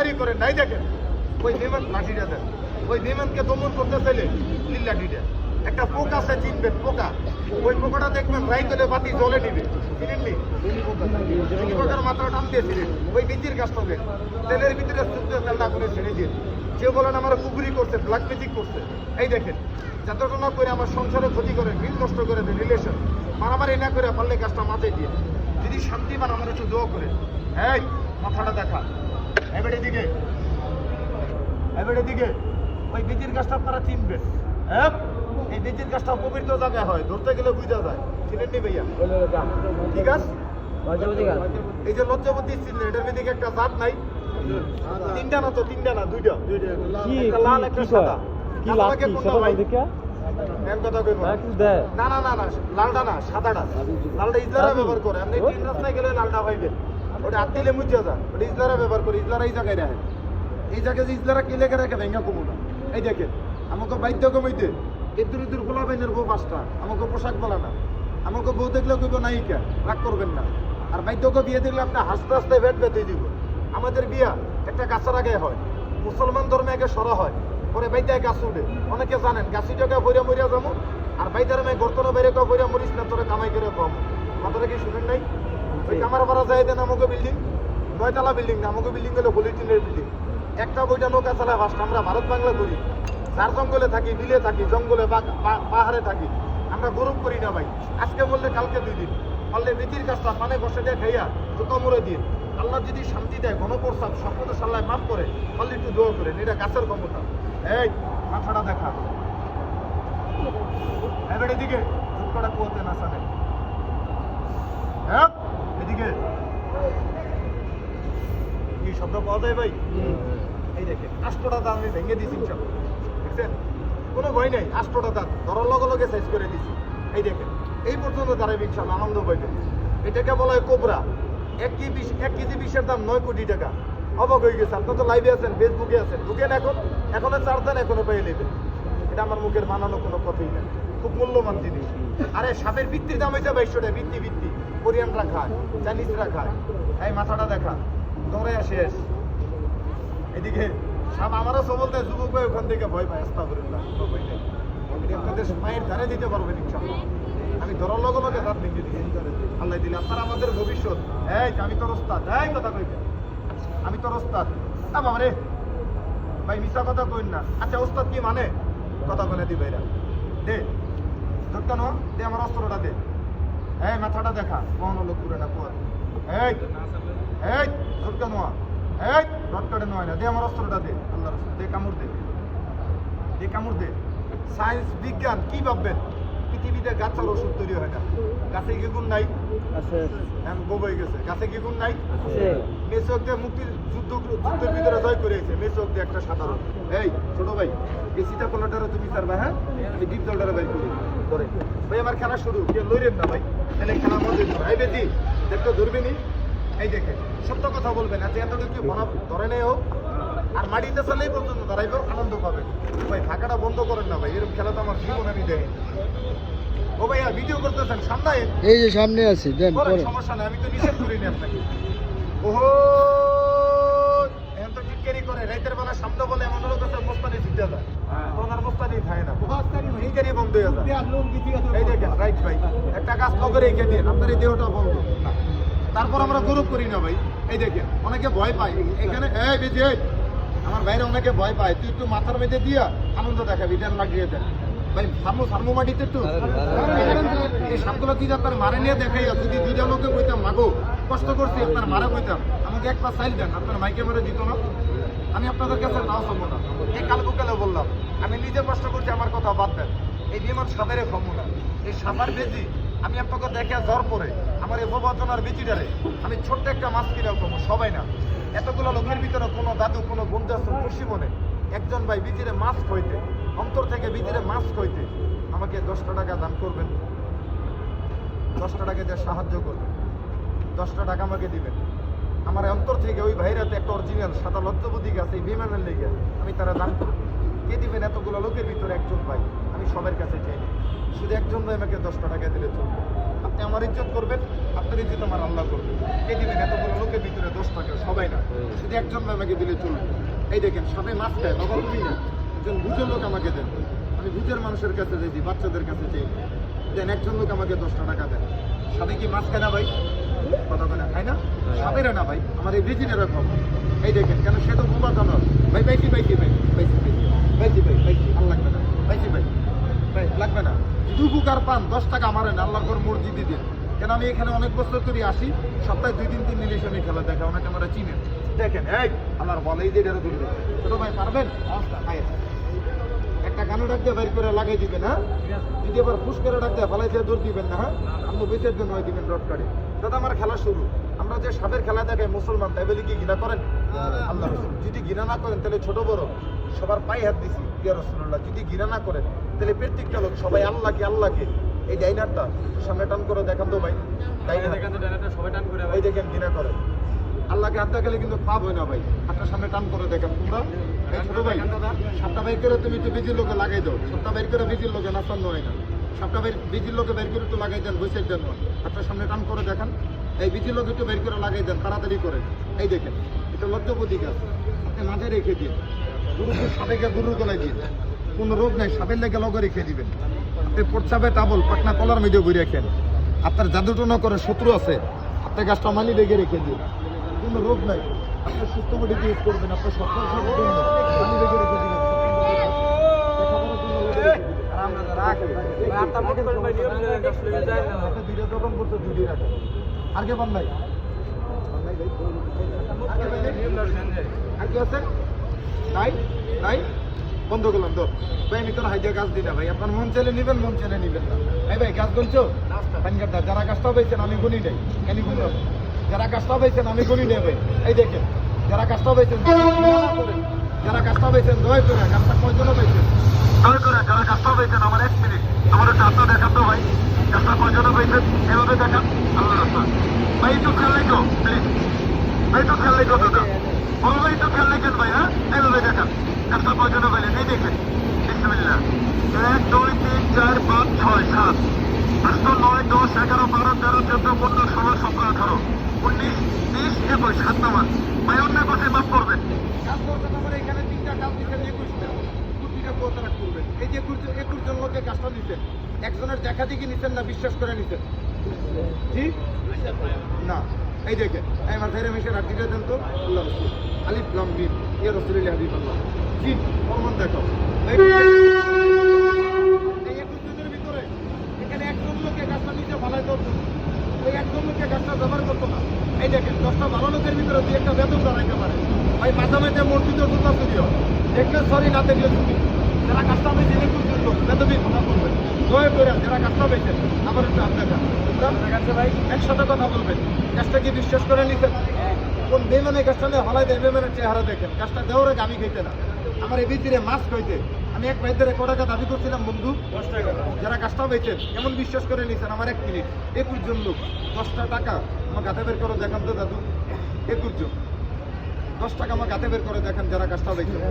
বাড়াবাড়ি করেন নাই দেখেন ওই বিমান লাঠিটা দেন ওই বিমানকে দমন করতে চাইলে নীল লাঠিটা একটা পোক আছে চিনবেন পোকা ওই পোকাটা দেখবেন রাই করে বাতি জ্বলে নিবে চিনেননি পোকার মাত্রা টান দিয়েছিলেন ওই বিচির কাজ হবে তেলের ভিতরে শুদ্ধ তেলটা করে ছেড়ে দিয়ে যে বলেন আমার কুকুরি করছে ব্ল্যাক ম্যাজিক করছে এই দেখেন যতটা করে আমার সংসারে ক্ষতি করে মিল নষ্ট করে দেয় রিলেশন মারামারি না করে পারলে কাজটা মাথায় দিয়ে যদি শান্তি পান আমার একটু দোয়া করে এই মাথাটা দেখা এবারে দিকে ওই বিচির গাছটা আপনারা চিনবেন হ্যাঁ এই বিচির গাছটা পবিত্র জায়গায় হয় ধরতে গেলে বুঝা যায় চিনেন নি ভাইয়া ঠিক আছে এই যে লজ্জাবতী চিনলেন এটার মধ্যে একটা জাত নাই তিনটা না তো তিনটা না দুইটা একটা লাল একটা সাদা না না না না লালটা না সাদাটা লালটা ইজলারা ব্যবহার করে আপনি তিন রাস্তায় গেলে লালটা পাইবেন ওটা হাত দিলে মুজা যায় ওটা ইজলারা ব্যবহার করে ইজলারা এই জায়গায় রাখে এই জায়গায় যে ইজলারা কি লেগে রাখে ভেঙ্গা কমু না এই দেখেন আমাকে বাধ্য কমাইতে ইদুর ইদুর খোলা বাইনের বউ পাঁচটা আমাকে পোশাক বলা না আমাকে বউ দেখলে কইব নায়িকা রাগ করবেন না আর বাধ্যকে বিয়ে দেখলে আপনি হাসতে হাসতে ভেট বেঁধে দিব আমাদের বিয়া একটা গাছের আগে হয় মুসলমান ধর্মে আগে সরা হয় পরে বাইদায় গাছ উঠে অনেকে জানেন গাছিটাকে বইরা মরিয়া যাবো আর বাইদার মেয়ে গর্তনে বাইরে কেউ বইরা মরিস না তোরা কামাই করে কম মাথাটা কি শুনেন নাই ওই কামার পাড়া যাই দেন আমাকে বিল্ডিং 9তলা বিল্ডিং না আমাকে বিল্ডিং হলো বুলেটিনের বিল্ডিং একটা বইটা নৌকা চালায় ফার্স্ট আমরা ভারত বাংলা করি যার জঙ্গলে থাকি বিলে থাকি জঙ্গলে পাহাড়ে থাকি আমরা গরম করি না ভাই আজকে বললে কালকে 2 দিন পারলে নীতির কাজটা পানে বসে দিয়ে খাইয়া জুতো মরে দিয়ে আল্লাহ যদি শান্তি দেয় গণপ্রস্তাব সকল সাল্লায় মাফ করে পারলে একটু দোয়া করেন এটা গাছের ক্ষমতা এই মাথাটা দেখা এবার এদিকে দুঃখটা কুয়াতে না সামনে হ্যাঁ এদিকে কি শব্দ পাওয়া যায় ভাই এই দেখেন 8টা দাঁত আমি ভেঙে দিয়েছি সব দেখছেন কোনো ভয় নেই 8টা দাঁত ধরার লগে লগে সাইজ করে দিছি এই দেখেন এই পর্যন্ত দাঁড়াবে ইনশাল্লাহ আনন্দ পাইবেন এটাকে বলা হয় কোবরা 1 কেজি বিষের দাম 9 কোটি টাকা অবাক হয়ে গেছে আপনার তো লাইভে আছেন ফেসবুকে আছেন ঢুকেন এখনো 4 দেন এখনো পেয়ে নেবেন এটা আমার মুখের বানানো কোনো কথাই না খুব মূল্যবান জিনিস আরে সাপের বৃত্তির দাম হয়েছে 2200 টাকা বৃত্তি কোরিয়ানরা খায় চাইনিজরা খায় এই মাথাটা দেখা দৌড়ে শেষ এদিকে সাপ আমারও সবল দেয় যুবক ভাই ওখান থেকে ভয় পায় আস্তা করেন না ভয় নেই আপনাদের মায়ের ধারে দিতে পারবেন ইনশাআল্লাহ আমি ধরার লগে লগে দাঁত ভেঙে দিচ্ছি আল্লাহ দিলে আপনারা আমাদের ভবিষ্যৎ এই আমি তোর ওস্তাদ এই কথা কইবে আমি তোর ওস্তাদ না বাবা রে ভাই মিশা কথা কইন না আচ্ছা ওস্তাদ কি মানে কথা বলে দিবে এরা দে ধরকানো দে আমার অস্ত্রটা দে এই মাথাটা দেখা কোন লোক করে না কোয়ার এই ধরকানো এই ধরকাটে নয় না দে আমার অস্ত্রটা দে আল্লাহ রাসূল দে কামড় দে সায়েন্স বিজ্ঞান কি ভাববেন পৃথিবীতে গাছের ওষুধ তৈরি হয় না গাছে কি গুণ নাই আছে গোবই গেছে গাছে কি গুণ নাই আছে মেসক দিয়ে মুক্তির যুদ্ধের ভিতরে জয় করেছে মেসক দিয়ে একটা সাধারণ এই ছোট ভাই বেশিটা কোলাটারে তুমি পারবা হ্যাঁ আমি ডিপ দলটারে বাইর করি করে ভাই আমার খেলা শুরু কে লইরেন না ভাই তাহলে খেলা মধ্যে এই বেদি দেখতো ধরবেনি এই দেখে সত্য কথা বলবেন আচ্ছা এতটুকু মনে ধরে নেই হোক আর মাটিতে চালেই পর্যন্ত দাঁড়াইব আনন্দ পাবেন ভাই থাকাটা বন্ধ করেন না ভাই এরকম খেলা তো আমার জীবন আমি দেখি ও ভাইয়া ভিডিও করতেছেন সামনে এই যে সামনে আছি দেন পরে সমস্যা নাই আমি তো নিষেধ করিনি আপনাকে ওহো এখন তো টিটকারি করে রাইতের বেলা সামনে বলে এমন লোক আছে বস্তানি জিতে যায় ওনার বস্তানি খায় না টিটকারি বন্ধ হয়ে যায় এই দেখেন রাইট ভাই একটা কাজ নগরে এঁকে দিন আপনার এই দেহটা বন্ধ তারপর আমরা গৌরব করি না ভাই এই দেখেন অনেকে ভয় পায় এখানে এই বেজি আমার বাইরে অনেকে ভয় পায় তুই একটু মাথার মেঝে দিয়া আনন্দ দেখাবি এটা লাগিয়ে দেন ভাই সামু মাটিতে একটু এই সাপগুলো দিয়ে আপনার মারে নিয়ে দেখাই যদি 2টা লোকে কইতাম মাগো কষ্ট করছি আপনার মারা কইতাম আমাকে একটা সাইল দেন আপনার মাইকে মেরে দিত না আমি আপনাদের কাছে নাও সম্ভব না এই কালকে বললাম আমি নিজে কষ্ট করছি আমার কথা বাদ দেন এই বিমান সাপের কমু না এই সাপার বেজি আমি আপনাকে দেখে জ্বর পরে আমার এই প্রবচনার বিচিটারে আমি ছোট্ট একটা মাছ কিনেও কমু সবাই না এতগুলো লোকের ভিতরে কোনো দাদু কোনো বন্ধু আসুন খুশি মনে একজন ভাই বিচিরে মাছ খইতে অন্তর থেকে বিচিরে মাছ খইতে আমাকে 10টা টাকা দান করবেন 10টা টাকা দিয়ে সাহায্য করবেন 10টা টাকা আমাকে দিবেন আমার অন্তর থেকে ওই ভাইরাতে একটা অরিজিনাল সাদা লজ্জবতী গাছ এই বিমানের লেগে আমি তারা দান করব কে দিবেন এতগুলো লোকের ভিতরে একজন ভাই আমি সবার কাছে চাই শুধু একজন ভাই আমাকে 10টা টাকা দিলে চলবে আপনি আমার ইজ্জত করবেন, আপনার ইজ্জত আমার আল্লাহ করবেন। কে দিবেন? এতগুলো লোকের ভিতরে 10 টাকা সবাই না, শুধু একজন আমাকে দিলে চলবে। এই দেখেন সবাই মাছ খায়, বাবা তুমি না, একজন বুঝের লোক আমাকে দেন। আমি বুঝের মানুষের কাছে চাইছি, বাচ্চাদের কাছে চাই দেন, একজন লোক আমাকে 10টা টাকা দেন। সবাই কি মাছ খায় না ভাই? কথা বলে খায় না? সাবেরা না ভাই, আমার এই ব্রিজিনেরা খাও। এই দেখেন কেন সে তো বোবা জানার ভাই, পাইছি পাইছি ভাই, পাইছি পাইছি পাইছি ভাই, পাইছি আর লাগবে না, পাইছি ভাই, ভাই লাগবে না। দু বুকার পান 10 টাকা আমারে না, আল্লাহর ঘর মসজিদে দিন। কেন আমি এখানে অনেক বছর ধরে আসি, সপ্তাহে 2 দিন 3 দিন ইলিশ আমি খেলা দেখা, ওনাকে আমরা চিনি। দেখেন এই আল্লাহর বলেই যে এটা ধরবে। ছোট ভাই পারবেন? একটা গানো ডাক দিয়ে বের করে লাগাই দিবেন, হ্যাঁ? যদি আবার ফুস করে ডাক দিয়ে ফালাই দিয়ে দৌড় দিবেন না, হ্যাঁ? আপনি বেঁচের জন্য দিবেন রড কাটে। দাদা আমার খেলা শুরু, আমরা যে সাপের খেলা দেখাই মুসলমান, তাই বলে কি ঘৃণা করেন? আল্লাহ রাসূল যদি ঘৃণা না করেন তাহলে ছোট বড় সবার পায়ে হাত দিছি ইয়া রাসূলুল্লাহ, যদি ঘৃণা না করেন তাহলে প্রত্যেকটা লোক সবাই আল্লাহকে আল্লাহকে। এই ডাইনারটা সামনে টান করে দেখান তো ভাই, ডাইনারটা সবাই টান করে, এই দেখেন ঘৃণা করেন। আল্লাহকে হাত দেখালে কিন্তু পাপ হয় না ভাই, হাতটা সামনে টান করে দেখেন তোমরা। এই ছোট ভাই সাপটা বাইর করে তুমি তো বিজির লোকে লাগাই দাও, সাপটা বাইর করে বিজির লোকে নাচান্ন হয় না, সাপটা বাইর বিজির লোকে বের করে তো লাগাই দেন, বৈশের জন্য হাতটা সামনে টান করে দেখান। এই বিজির লোকে একটু বের করে লাগাই দেন, তাড়াতাড়ি করে। এই দেখেন এটা লজ্জপতি গাছ, আপনি মাঝে রেখে দিন, গুরুকে সাপেকে গুরুর গলায় দিন, কোনো রোগ নাই, সাপের লেগে লগে রেখে দিবেন। আপনি প্রচ্ছাপে টাবল পাকনা কলার মেঝে ঘুরে রাখেন, আপনার জাদুটনা করে শত্রু আছে, আপনি গাছটা মানি লেগে রেখে দিন, কোনো রোগ নাই, আপনি সুস্থ বডি ইউজ করবেন, আপনার সফল সবের জন্য মানি লেগে রেখে দিবেন। আগে বান নাই তাই তাই বন্ধ করলাম তো ভাই, আমি তোর হাইজা গাছ দিই না ভাই, আপনার মন চাইলে নিবেন, মন চাইলে নিবেন না। এই ভাই গাছ গুনছো যারা গাছটা পাইছেন আমি গুনি নাই, কেন গুনলাম? যারা গাছটা পাইছেন আমি গুনি নেই ভাই। এই দেখেন যারা গাছটা পাইছেন, যারা গাছটা পাইছেন দয়া করে গাছটা কয়জনও পাইছেন, দয়া করে যারা গাছটা পাইছেন আমার 1 মিনিট আমার চারটা দেখান তো ভাই, গাছটা কয়জনও পাইছেন এভাবে দেখান। আল্লাহ রাস্তা ভাই একটু খেয়াল রেখো প্লিজ, ভাই একটু খেয়াল রেখো দাদা, বড় ভাই একটু খেয়াল রেখেন ভাই, হ্যাঁ এইভাবে দেখান গাছটা কয়জনও পাইলেন। এই দেখেন বিসমিল্লাহ 1 2 3 4 5 6 7 8 9 10 11 12 13 14 15 16 17 18 19 20 21 7 নাম্বার ভাই, অন্য পাশে মাফ করবেন। কাজ করবেন আমার এখানে 3টা কাজ দিচ্ছেন, 21টা কুটিটা কোতারা করবেন। এই যে 21 জন লোকের কাজটা নিচ্ছেন, একজনের দেখা দেখি নিচ্ছেন না, বিশ্বাস করে নিচ্ছেন ঠিক না? এই দেখেন আমার ফেরে মিশে রাখতে দেন তো, আল্লাহ রাসূল আলিফ লাম মিম ইয়া রাসূলুল্লাহ হাবিবাল্লাহ জি প্রমাণ দেখো। এই 21 জনের ভিতরে এখানে একজন লোকে গাছটা নিচে ফালাই ধরতো, ওই একজন লোকে গাছটা ব্যবহার করতো না। এই দেখেন 10টা ভালো লোকের ভিতরে দুই একটা বেতন দাঁড়াইতে পারে ভাই, মাথা মাঝে মসজিদে জুতা চুরিও দেখলে সরি না দেখলে চুরি। যারা কাজটা পেয়েছে একটু লোক বেতনই কথা বলবেন, দয়া করে যারা কাজটা পেয়েছেন আবার একটু হাত দেখান ভাই, একসাথে কথা বলবেন। গাছটা কি বিশ্বাস করে নিছেন? কোন বেমানে গাছটা নিয়ে হলাই দেয়, বেমানের চেহারা দেখেন, গাছটা দেওয়ার আগে আমি খাইতে না, আমার এই ভিতরে মাছ খাইতে আমি এক ভাই ধরে টাকা দাবি করছিলাম বন্ধু 10 টাকা। যারা গাছটা পেয়েছেন কেমন বিশ্বাস করে নিছেন আমার 1 মিনিট 21 জন লোক 10টা টাকা আমার গাতে বের করে দেখান তো দাদু, 21 জন 10 টাকা আমার গাতে বের করে দেখান যারা গাছটা পেয়েছেন।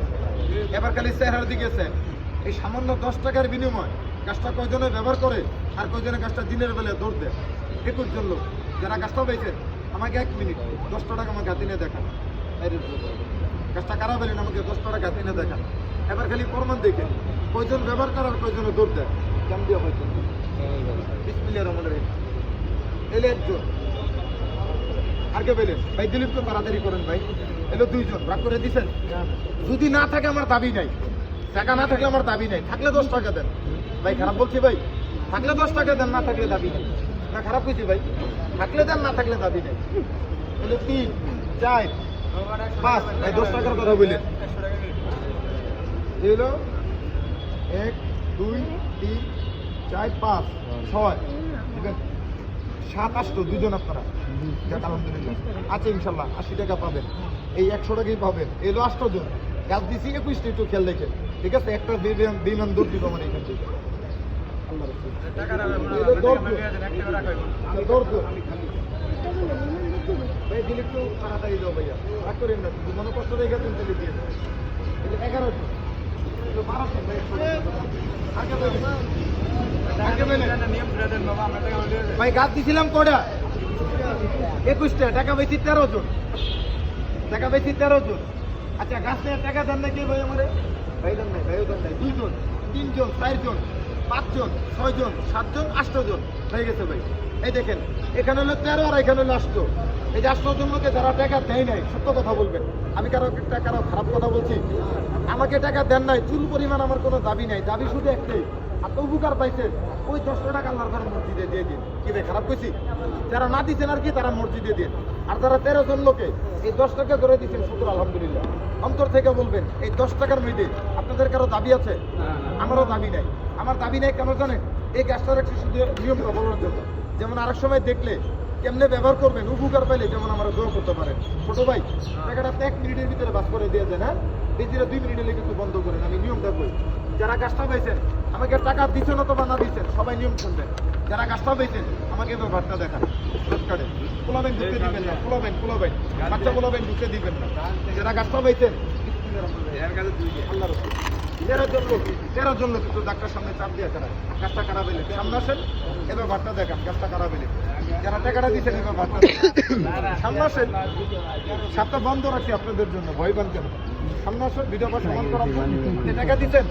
এবার খালি চেহারার দিকে স্যার, এই সামান্য 10 টাকার বিনিময় গাছটা কয়জনে ব্যবহার করে আর কয়জনে গাছটা দিনের বেলা দৌড় দেয়। 21 জন লোক যারা গাছটা পেয়েছেন আমাকে 1 মিনিট 10টা টাকা আমার গাতে নিয়ে দেখান, গাছটা কারা পেলেন আমাকে 10টা টাকা গাতে নিয়ে দেখান। এবার খালি প্রমাণ দেখে কয়জন ব্যবহার করার কয়জনে দৌড় দেয়, কেমন দিয়ে হয়তো বিসমিল্লাহির রহমানির রহিম। এলে একজন আর কে পেলেন ভাই, দিলীপকে তাড়াতাড়ি করেন ভাই, এলো 2 জন ভাগ করে দিচ্ছেন। যদি না থাকে আমার দাবি নাই, টাকা না থাকলে আমার দাবি নাই, থাকলে 10 টাকা দেন ভাই, খারাপ বলছি ভাই, থাকলে 10 টাকা দেন, না থাকলে দাবি নেই, না খারাপ বলছি ভাই, থাকলে দেন না থাকলে দাবি নেই। এলো 3 4 5 ভাই 10 টাকার কথা বললেন, এলো 1 2 3 4 5 6 দিবেন 7 8 তো 2 জন আপনারা, যাক আলহামদুলিল্লাহ আছে ইনশাল্লাহ 80 টাকা পাবেন, এই 100 টাকাই পাবেন। এলো 8 জন গাছ দিছি 21টা, একটু খেয়াল রেখে ঠিক আছে, একটা বিমান দৌড় দিব আমার এখান থেকে। ভাই দিলে একটু তাড়াতাড়ি দাও ভাইয়া, রাগ করেন না, মনে কষ্ট রেখে তুমি চলে দিয়ে 11 12 আগে ভাই গাছ দিছিলাম কটা 21টা, টাকা বেশি 13 জন, টাকা বেশি 13 জন। আচ্ছা গাছ নিয়ে টাকা দেন না কি ভাই আমারে? ভাই দেন নাই, ভাইও দেন নাই। 2 জন, 3 জন, 4 জন, 5 জন, 6 জন, 7 জন, 8 জন হয়ে গেছে ভাই। এই দেখেন এখানে হলো 13 আর এখানে হলো 8। এই যে 8 জন লোকে যারা টাকা দেয় নাই, সত্য কথা বলবেন। আমি কারো খারাপ কথা বলছি? আমাকে টাকা দেন নাই, চুল পরিমাণ আমার কোনো দাবি নাই, দাবি শুধু একটাই, আপনি উপকার পাইছেন, ওই 10 টাকা আল্লাহর ঘর মসজিদে দিয়ে দিন। কি ভাই খারাপ কইছি? যারা না দিচ্ছেন আর কি, তারা মসজিদে দিন। আর যারা 13 জন লোকে এই 10 টাকা করে দিচ্ছেন, শুকুর আলহামদুলিল্লাহ। অন্তর থেকে বলবেন এই 10 টাকার মধ্যে আপনাদের কারো দাবি আছে? আমারও দাবি নাই। আমার দাবি নাই কেন জানেন? এই গাছটা রাখছি শুধু নিয়মটা বলার জন্য। যেমন আরেক সময় দেখলে কেমনে ব্যবহার করবেন, উপকার পাইলে যেমন আমরা দোয়া করতে পারেন। ছোট ভাই টাকাটা 1 মিনিটের ভিতরে বাস করে দিয়ে দেন, হ্যাঁ বেশিরা 2 মিনিটে লেগে একটু বন্ধ করেন। আমি নিয়মটা করি, যারা গাছটা পাইছেন আমাকে টাকা দিচ্ছেন অথবা না দিচ্ছেন, সবাই নিয়ম শুনবেন। যারা গাছটা পাইছেন আমাকে ব্যাপারটা দেখান, পোলাবেন ঢুকতে দিবেন না, পোলাবেন বাচ্চা পোলাবেন ঢুকতে দিবেন না। যারা গাছটা পাইছেন আল্লাহ রসুল 13 জন লোক একটু ডাক্তার সামনে চাপ দিয়ে ছাড়া গাছটা কারা পেলে সামনে আসেন, এবার ভাতটা দেখান গাছটা কারা পেলে। যারা টাকাটা দিচ্ছেন এবার ভাতটা সামনে আসেন, সাতটা বন্ধ রাখছি আপনাদের জন্য, ভয় পান কেন? সামনে আসেন, ভিডিও পর সমান করা টাকা দিচ্ছেন,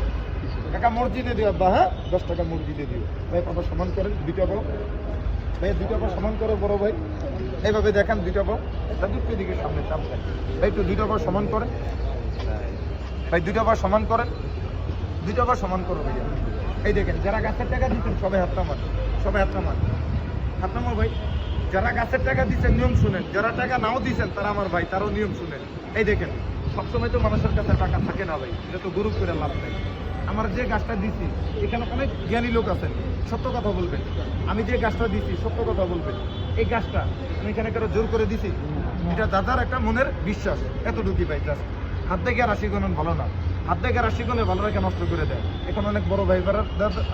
টাকা মসজিদে দিও আব্বা, হ্যাঁ 10 টাকা মসজিদে দিও ভাই। কত সমান করেন দুইটা পাও ভাই, দুইটা পাও সমান করো বড় ভাই, এইভাবে দেখান দুইটা পাও দিকে সামনে চাপ দেন ভাই, একটু দুইটা পাও সমান করেন ভাই, দুইটা পাও সমান করেন, দুইটা পাও সমান করো ভাইয়া। এই দেখেন যারা গাছের টাকা দিচ্ছেন সবাই হাত নামান, সবাই হাত নামান, হাত নামো ভাই। যারা গাছের টাকা দিচ্ছেন নিয়ম শুনেন, যারা টাকা নাও দিচ্ছেন তারা আমার ভাই, তারও নিয়ম শুনেন। এই দেখেন সবসময় তো মানুষের কাছে টাকা থাকে না ভাই, এটা তো গরু করে লাভ নেই। আমার যে গাছটা দিচ্ছি এখানে অনেক জ্ঞানী লোক আছেন, সত্য কথা বলবেন। আমি যে গাছটা দিচ্ছি সত্য কথা বলবেন। এই গাছটা আমি এখানে কারো জোর করে দিছি? এটা দাদার একটা মনের বিশ্বাস, এতটুকুই ভাই। জাস্ট হাত দেখে আর রাশি গণন ভালো না, হাত দেখে রাশি গণে ভালো রেখে নষ্ট করে দেয়। এখন অনেক বড় ভাই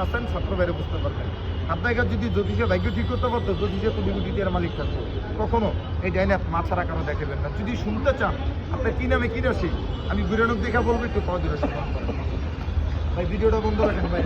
আছেন, ছাত্র বাইরে বুঝতে পারবেন। হাত দেখে যদি জ্যোতিষে ভাগ্য ঠিক করতে পারতো, জ্যোতিষে তো বিভূতির মালিক থাকতো। কখনো এই ডাইনাথ মা ছাড়া কারো দেখাবেন না। যদি শুনতে চান আপনার কি নামে কি রাশি, আমি বিরানক দেখা বলবো, একটু পাওয়া দিলে ভাই। ভিডিওটা বন্ধ রাখেন ভাই।